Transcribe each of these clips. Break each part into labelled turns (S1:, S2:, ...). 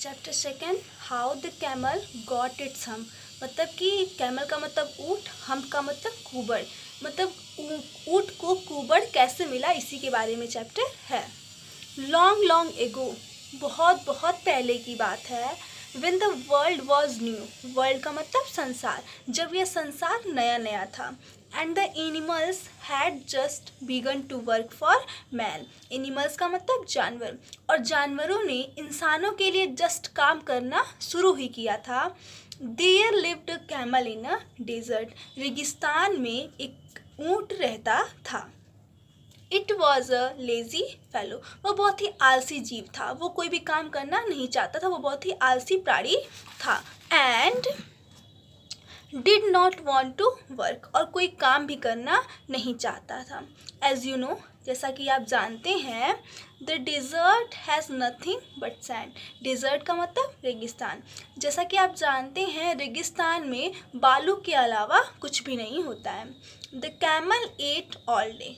S1: Chapter second, how the camel got its hump. मतलब कि camel का मतलब ऊँट, हम्प का मतलब कुबड़, मतलब ऊँट को कुबड़ कैसे मिला, इसी के बारे में चैप्टर है। लॉन्ग लॉन्ग एगो, बहुत बहुत पहले की बात है। When the world was new, world का मतलब संसार, जब यह संसार नया नया था। And the animals had just begun to work for man. Animals का मतलब जानवर, और जानवरों ने इंसानों के लिए जस्ट काम करना शुरू ही किया था। There lived a camel in a desert. रेगिस्तान में एक ऊँट रहता था। It was a lazy fellow, वह बहुत ही आलसी जीव था, वो कोई भी काम करना नहीं चाहता था, वो बहुत ही आलसी प्राणी था। And did not want to work, और कोई काम भी करना नहीं चाहता था। एज यू नो, जैसा कि आप जानते हैं, the desert has nothing but sand. Desert का मतलब रेगिस्तान। जैसा कि आप जानते हैं, रेगिस्तान में बालू के अलावा कुछ भी नहीं होता है। The camel at all day,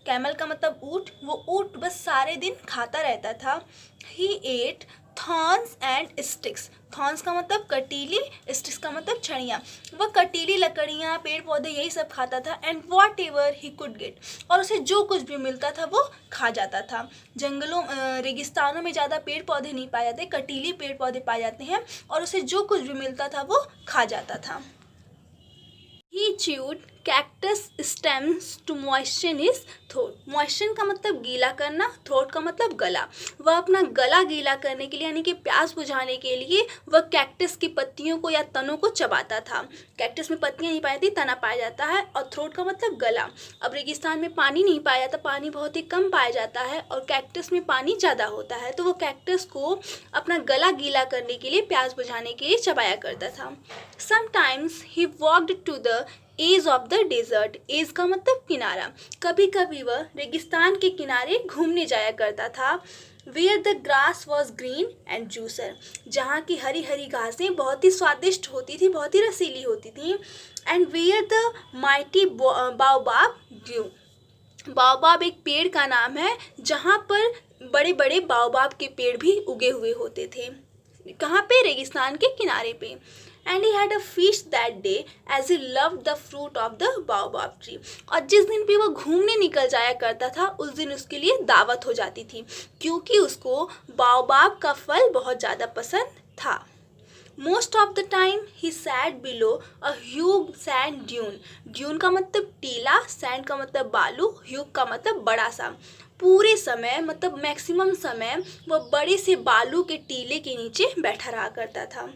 S1: camel का मतलब ऊँट, वो ऊँट बस सारे दिन खाता रहता था। He ate thorns and sticks, thorns का मतलब कटीली, स्टिक्स का मतलब छड़ियाँ। वह कटीली लकड़ियाँ, पेड़ पौधे, यही सब खाता था। And what ever he could get, और उसे जो कुछ भी मिलता था वो खा जाता था। जंगलों रेगिस्तानों में ज़्यादा पेड़ पौधे नहीं पाए जाते, कटीली पेड़ पौधे पाए जाते हैं, और उसे जो कुछ भी मिलता था वो खा जाता था। He chewed cactus stems to moisten his throat. Moisten का मतलब गीला करना, throat का मतलब गला। वह अपना गला गीला करने के लिए, यानी कि प्यास बुझाने के लिए, वह कैक्टस की पत्तियों को या तनों को चबाता था। कैक्टस में पत्तियां नहीं पाई जाती, तना पाया जाता है। और थ्रोट का मतलब गला। अब रेगिस्तान में पानी नहीं पाया जाता, पानी बहुत ही कम पाया जाता है, और कैक्टस में पानी ज़्यादा होता है, तो वो कैक्टस को अपना गला गीला करने के लिए, प्यास बुझाने के लिए चबाया करता था। Sometimes he walked to the edge of the desert. Edge का मतलब किनारा। कभी कभी वह रेगिस्तान के किनारे घूमने जाया करता था। Where the grass was green and juicer, जहाँ की हरी हरी घासें बहुत ही स्वादिष्ट होती थी, बहुत ही रसीली होती थी। And where the mighty baobab grew, baobab एक पेड़ का नाम है, जहाँ पर बड़े बड़े बाओबाब के पेड़ भी उगे हुए होते थे। कहाँ पे? रेगिस्तान के किनारे पे। And he had a feast that day as he loved the fruit of the baobab tree, और जिस दिन भी वह घूमने निकल जाया करता था, उस दिन उसके लिए दावत हो जाती थी, क्योंकि उसको बाओबाब का फल बहुत ज़्यादा पसंद था। Most of the time he sat below a Hugh sand dune. Dune का मतलब टीला, सैंड का मतलब बालू, ह्यूग का मतलब बड़ा सा। पूरे समय, मतलब मैक्सिमम समय, वह बड़े से बालू के टीले के नीचे बैठा रहा करता था।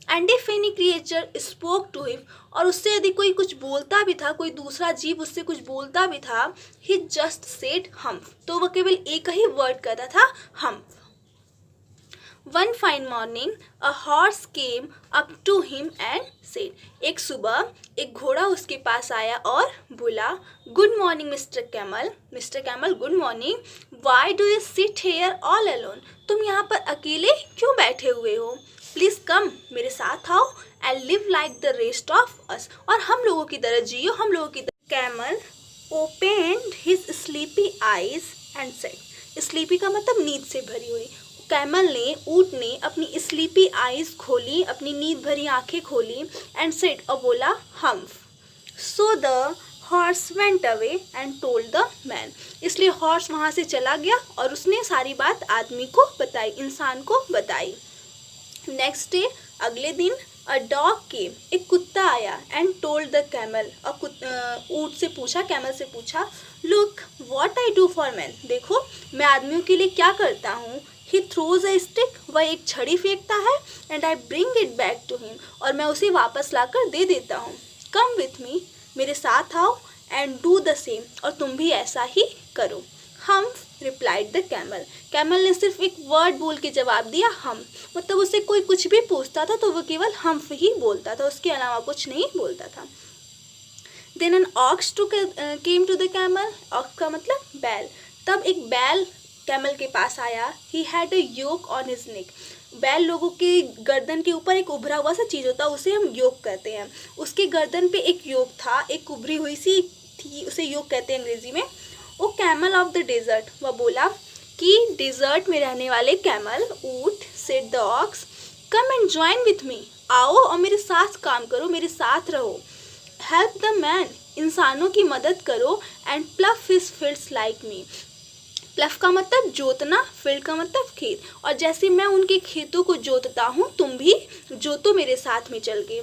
S1: And if any creature spoke to him, और उससे यदि कोई कुछ बोलता भी था, कोई दूसरा जीव उससे कुछ बोलता भी था, ही जस्ट सेड हम्प, तो वह केवल एक ही वर्ड कहता था, hump. One fine morning, a horse came up to him and said, एक सुबह एक घोड़ा उसके पास आया और बोला, good morning mister camel. Mister camel, good morning. Why do you sit here all alone, तुम यहाँ पर अकेले क्यों बैठे हुए हो? प्लीज़ कम, मेरे साथ आओ, and live like the rest of us, और हम लोगों की तरह जियो, हम लोगों की तरह। Camel opened his sleepy eyes and said, sleepy का मतलब नींद से भरी हुई। कैमल ने, ऊँट ने अपनी स्लीपी आईज खोली, अपनी नींद भरी आंखें खोली, एंड सेड, और बोला, humph. So the horse went away and told the man, इसलिए हॉर्स वहाँ से चला गया और उसने सारी बात आदमी को बताई, इंसान को बताई। नेक्स्ट डे, अगले दिन, अ डॉग केम, एक कुत्ता आया, एंड टोल्ड द कैमल, और ऊँट से पूछा, कैमल से पूछा, look what I do for man, देखो मैं आदमियों के लिए क्या करता हूँ। ही थ्रोज अ स्टिक, वह एक छड़ी फेंकता है, and I bring it back to him, और मैं उसे वापस लाकर दे देता हूँ। कम विथ मी, मेरे साथ आओ, एंड डू द सेम, और तुम भी ऐसा ही करो। हम रिप्लाइड द कैमल, कैमल ने सिर्फ एक वर्ड बोल के जवाब दिया, हम। मतलब उसे कोई कुछ भी पूछता था तो वो केवल हम्फ ही बोलता था, उसके अलावा कुछ नहीं बोलता था। Then an ox came to the camel, ox का मतलब बैल। तब एक बैल कैमल के पास आया। He had a yoke on his neck, बैल लोगों के गर्दन के ऊपर एक उभरा हुआ सा चीज़ होता है, उसे हम योक कहते हैं। उसके गर्दन पे एक योक था, एक उभरी हुई सी थी, उसे योक कहते हैं अंग्रेजी में। वो कैमल ऑफ द डेजर्ट, वह बोला, कि डेजर्ट में रहने वाले कैमल, ऊंट, said the ox, come and join with me, आओ और मेरे साथ काम करो, मेरे साथ रहो। हेल्प द मैन, इंसानों की मदद करो, and प्लफ his fields like me. प्लफ का मतलब जोतना, फील्ड का मतलब खेत, और जैसे मैं उनके खेतों को जोतता हूँ तुम भी जोतो मेरे साथ में चल के।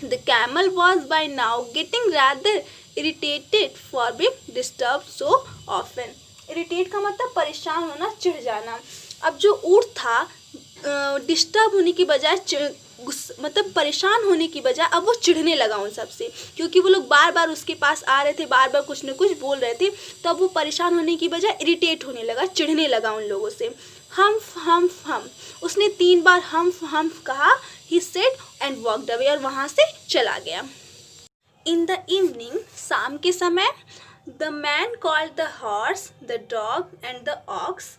S1: The camel was by now getting rather irritated for being disturb so often. Irritate का मतलब परेशान होना, चिढ़ जाना। अब जो ऊँट था डिस्टर्ब होने की बजाय मतलब परेशान होने की बजाय अब वो चिढ़ने लगा उन सब से, क्योंकि वो लोग बार बार उसके पास आ रहे थे, बार बार कुछ न कुछ बोल रहे थे, तो अब वो परेशान होने की बजाय इरिटेट होने लगा, चिढ़ने लगा उन लोगों से। हम उसने 3 बार हम कहा। He said and walked away, और वहाँ से चला गया। इन द इवनिंग, शाम के समय, the man called the horse, the dog and the aux.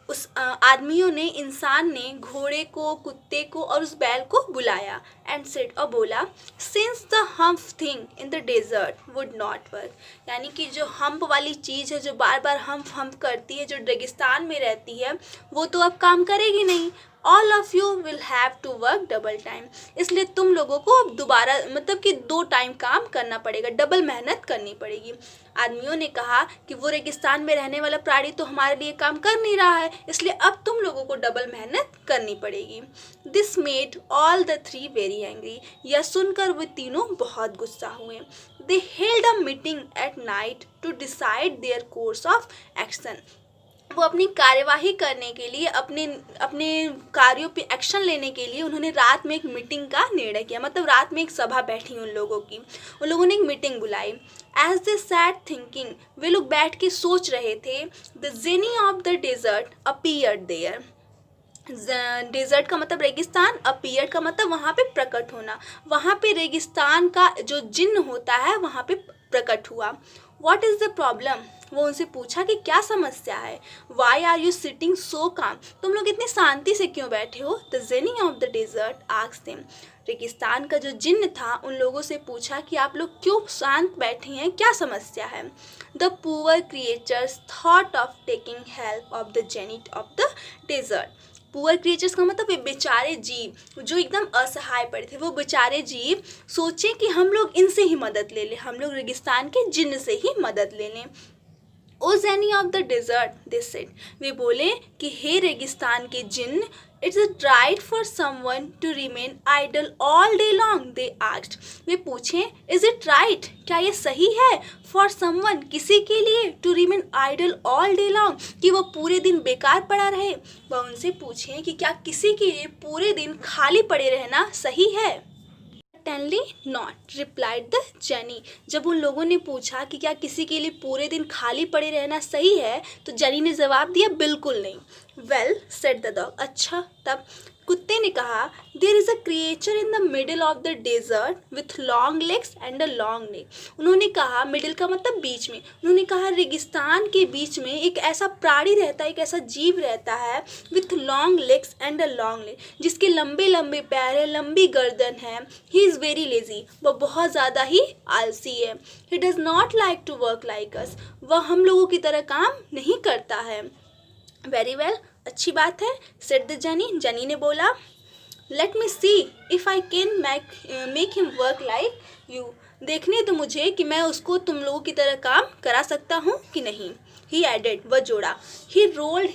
S1: उस आदमियों ने, इंसान ने घोड़े को, कुत्ते को और उस बैल को बुलाया। एंड सेड, और बोला, since the hump thing in the desert would not work, यानी कि जो हम्प वाली चीज़ है, जो बार बार हम्प करती है, जो रेगिस्तान में रहती है, वो तो अब काम करेगी नहीं। All of you will have to work double time, इसलिए तुम लोगों को अब दोबारा मतलब कि 2 टाइम काम करना पड़ेगा, डबल मेहनत करनी पड़ेगी। आदमियों ने कहा कि वो रेगिस्तान में रहने वाला प्राणी तो हमारे लिए काम कर नहीं रहा है, इसलिए अब तुम लोगों को डबल मेहनत करनी पड़ेगी। This made all the 3 very angry, यह सुनकर वे तीनों बहुत गुस्सा हुए। They held a meeting at night to decide their course of action. वो अपनी कार्यवाही करने के लिए, अपने कार्यों पे एक्शन लेने के लिए उन्होंने रात में एक मीटिंग का निर्णय किया, मतलब रात में एक सभा बैठी उन लोगों की, उन लोगों ने एक मीटिंग बुलाई। एज दे सैट थिंकिंग, वे लोग बैठ के सोच रहे थे, the genie of the desert appeared there. Desert का मतलब रेगिस्तान, अपीयर का मतलब वहाँ पे प्रकट होना, वहाँ पे रेगिस्तान का जो जिन्न होता है वहाँ पे प्रकट हुआ। What is the problem? वो उनसे पूछा कि क्या समस्या है। Why are you sitting so calm? तुम लोग इतनी शांति से क्यों बैठे हो? The genie of the desert asked them. रेगिस्तान का जो जिन्न था उन लोगों से पूछा कि आप लोग क्यों शांत बैठे हैं, क्या समस्या है। The poor creatures thought of taking help of the genie of the desert. Poor creatures का मतलब वे बेचारे जीव जो एकदम असहाय पड़े थे, वो बेचारे जीव सोचे कि हम लोग इनसे ही मदद ले लें, हम लोग रेगिस्तान के जिन्न से ही मदद ले लें। O genie of the desert, they said, वे बोले कि हे रेगिस्तान के जिन्न, it's right for someone to remain idle all day long, they asked. वे पूछें, इज इट राइट, क्या ये सही है, फॉर समवन, किसी के लिए, to remain idle all day long, कि वो पूरे दिन बेकार पड़ा रहे। वह उनसे पूछें कि क्या किसी के लिए पूरे दिन खाली पड़े रहना सही है। Certainly not, replied the Jenny. जब उन लोगों ने पूछा कि क्या किसी के लिए पूरे दिन खाली पड़े रहना सही है, तो जेनी ने जवाब दिया, बिल्कुल नहीं। Well, said the dog. अच्छा, तब कुत्ते ने कहा, there is a creature in the middle of the desert with long legs and a long neck. उन्होंने कहा, मिडिल का मतलब बीच में, उन्होंने कहा रेगिस्तान के बीच में एक ऐसा प्राणी रहता है, एक ऐसा जीव रहता है, with long legs and a long नेक, जिसके लंबे लंबे पैर है, लंबी गर्दन है। ही इज़ वेरी लेजी, वह बहुत ज़्यादा ही आलसी है। He does not like to work like us, वह हम लोगों की तरह काम नहीं करता है। वेरी वेल, अच्छी बात है, सेड द जेनी। जेनी ने बोला, let me C if I can make him work like you, देखने तो मुझे कि मैं उसको तुम लोगों की तरह काम करा सकता हूँ कि नहीं। ही एडेड, वह जोड़ा, ही rolled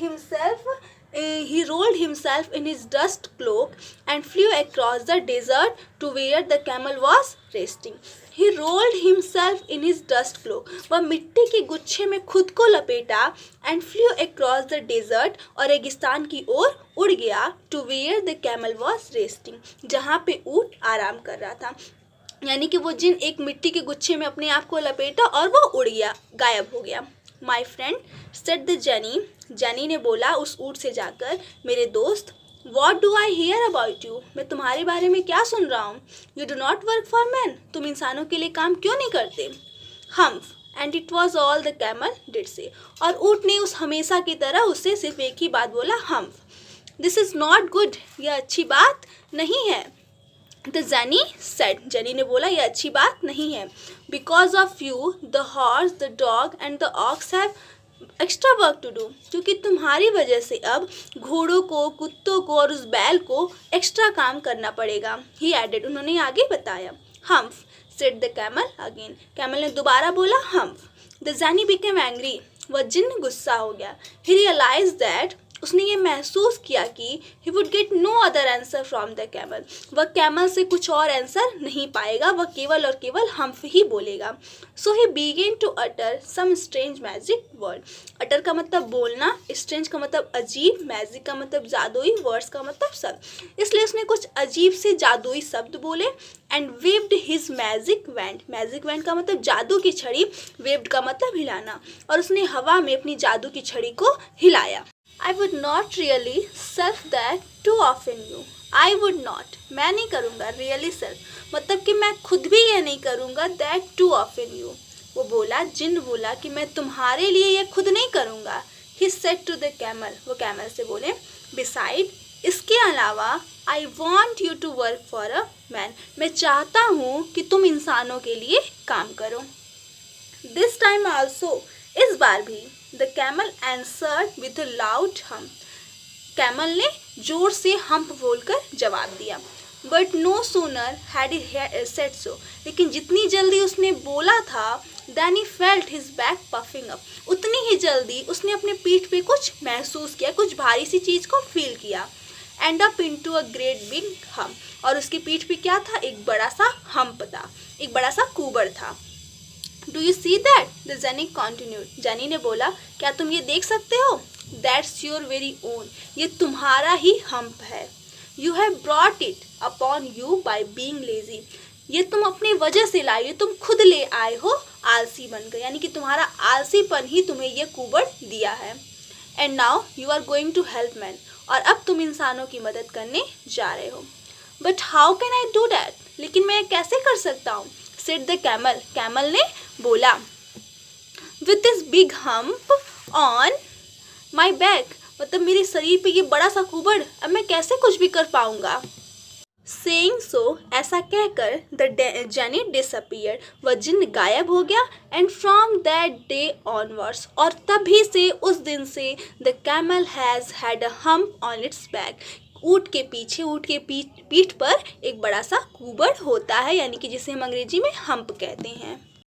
S1: himself in his dust cloak and flew across the desert to where the camel was resting. He rolled himself in his dust cloak. वह मिट्टी के गुच्छे में खुद को लपेटा and flew across the desert, और रेगिस्तान की ओर उड़ गया to where the camel was resting, जहाँ पे ऊँट आराम कर रहा था। यानी कि वो जिन एक मिट्टी के गुच्छे में अपने आप को लपेटा और वो उड़ गया, गायब हो गया। My friend, said the genie, जेनी ने बोला उस ऊँट से जाकर, मेरे दोस्त, what do I hear about you, मैं तुम्हारे बारे में क्या सुन रहा हूँ। You do not work for man, तुम इंसानों के लिए काम क्यों नहीं करते। Humph, and it was all the camel did say, और ऊँट ने उस हमेशा की तरह उससे सिर्फ एक ही बात बोला, हम्फ। दिस इज़ नॉट गुड, यह अच्छी बात नहीं है। द जेनी सेड, जेनी ने बोला यह अच्छी बात नहीं है। Because of you the horse, the dog and the ox have extra work to do, क्योंकि तुम्हारी वजह से अब घोड़ों को, कुत्तों को और उस बैल को एक्स्ट्रा काम करना पड़ेगा। ही एडेड, उन्होंने आगे बताया। Humph said the camel again, camel ने दोबारा बोला humph. The genie became angry, वह जिन्न गुस्सा हो गया। ही रियलाइज दैट, उसने ये महसूस किया कि he would get no other answer from the camel, वह कैमल से कुछ और आंसर नहीं पाएगा, वह केवल और केवल हम्फ ही बोलेगा। So he began to utter some strange magic word, utter का मतलब बोलना, स्ट्रेंज का मतलब अजीब, मैजिक का मतलब जादुई, वर्ड्स का मतलब शब्द, इसलिए उसने कुछ अजीब से जादुई शब्द बोले। And waived his magic wand, magic wand का मतलब जादू की छड़ी, वेव्ड का मतलब हिलाना, और उसने हवा में अपनी जादू की छड़ी को हिलाया। I would not really self that too often you, I would not, मैं नहीं करूँगा, really self मतलब कि मैं खुद भी ये नहीं करूँगा, that too often you, वो बोला, जिन्न बोला कि मैं तुम्हारे लिए ये खुद नहीं करूँगा। He said to the camel, वो कैमल से बोले, beside, इसके अलावा I want you to work for a man, मैं चाहता हूँ कि तुम इंसानों के लिए काम करो। This time also, इस बार भी, the camel answered with a loud hump, camel ने जोर से हम्प बोलकर जवाब दिया। But no sooner had he said so, लेकिन जितनी जल्दी उसने बोला था, then he felt his back puffing up, उतनी ही जल्दी उसने अपने पीठ पे कुछ महसूस किया, कुछ भारी सी चीज़ को फील किया। And up into a great big hump, और उसकी पीठ पे क्या था, एक बड़ा सा हम्प था, एक बड़ा सा कुबर था। Do you see that, the jenny continued, jenny ने बोला, क्या तुम ये देख सकते हो? दैट्स योर वेरी ओन, ये तुम्हारा ही हम्प है। You have brought it upon you by being lazy, ये तुम अपनी वजह से लाई हो, तुम खुद ले आए हो आलसी बनकर, यानी कि तुम्हारा आलसीपन ही तुम्हें ये कुबर दिया है। And now you are going to help man, और अब तुम इंसानों की मदद करने जा रहे हो। But how can I do that, लेकिन मैं कैसे कर सकता हूँ? सेड द कैमल, कैमल ने बोला, with this big hump on my back, मतलब मेरे शरीर पे ये बड़ा सा कुबड़, अब मैं कैसे कुछ भी कर पाऊंगा। सेइंग सो, ऐसा कहकर द जेनी डिसअपीयर्ड, वह जिन्न गायब हो गया। And from that day onwards, और तभी से, उस दिन से, the camel has had a hump on it's back, ऊँट के पीछे, ऊँट के पीठ पर एक बड़ा सा कुबड़ होता है, यानी कि जिसे हम अंग्रेजी में हम्प कहते हैं।